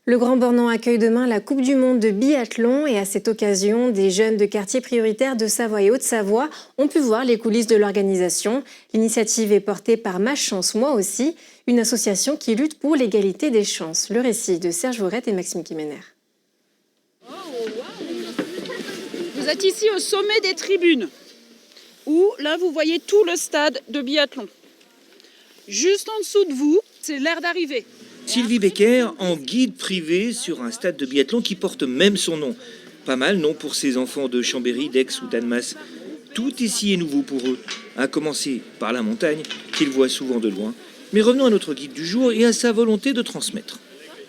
Le Grand Bornand accueille demain la Coupe du Monde de biathlon et à cette occasion, des jeunes de quartiers prioritaires de Savoie et Haute-Savoie ont pu voir les coulisses de l'organisation. L'initiative est portée par Ma Chance Moi aussi, une association qui lutte pour l'égalité des chances. Le récit de Serge Vaurette et Maxime Kimener. Vous êtes ici au sommet des tribunes, où là vous voyez tout le stade de biathlon. Juste en dessous de vous, c'est l'aire d'arrivée. Sylvie Becker en guide privé sur un stade de biathlon qui porte même son nom. Pas mal, non, pour ces enfants de Chambéry, d'Aix ou d'Annemasse. Tout ici est nouveau pour eux, à commencer par la montagne, qu'ils voient souvent de loin. Mais revenons à notre guide du jour et à sa volonté de transmettre.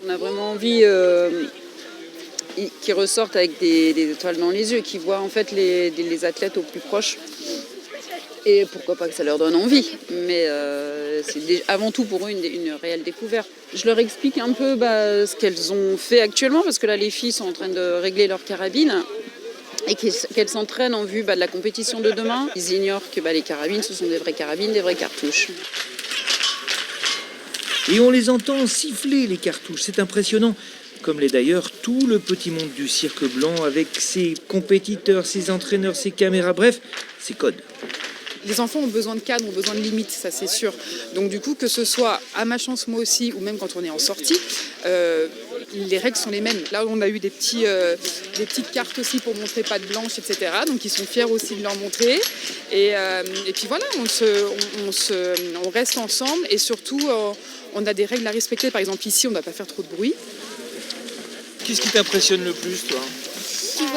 On a vraiment envie qu'ils ressortent avec des étoiles dans les yeux, qu'ils voient en fait les athlètes au plus proche. Et pourquoi pas que ça leur donne envie, mais c'est avant tout pour eux une réelle découverte. Je leur explique un peu ce qu'elles ont fait actuellement, parce que là les filles sont en train de régler leur carabine et qu'elles s'entraînent en vue de la compétition de demain. Ils ignorent que les carabines, ce sont des vraies carabines, des vraies cartouches. Et on les entend siffler les cartouches, c'est impressionnant. Comme l'est d'ailleurs tout le petit monde du cirque blanc avec ses compétiteurs, ses entraîneurs, ses caméras, bref, ses codes. Les enfants ont besoin de cadres, ont besoin de limites, ça c'est sûr. Donc du coup, que ce soit à Ma Chance Moi aussi, ou même quand on est en sortie, les règles sont les mêmes. Là, on a eu des petites cartes aussi pour montrer patte blanche, etc. Donc ils sont fiers aussi de leur montrer. Et puis voilà, on reste ensemble et surtout, on a des règles à respecter. Par exemple, ici, on ne doit pas faire trop de bruit. Qu'est-ce qui t'impressionne le plus, toi ? Qu'ils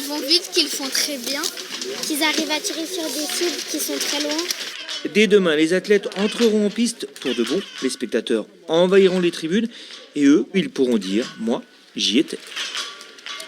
vont vite, qu'ils font très bien, qu'ils arrivent à tirer sur des cibles qui sont très loin. Dès demain, les athlètes entreront en piste pour de bon. Les spectateurs envahiront les tribunes et eux, ils pourront dire « Moi, j'y étais ».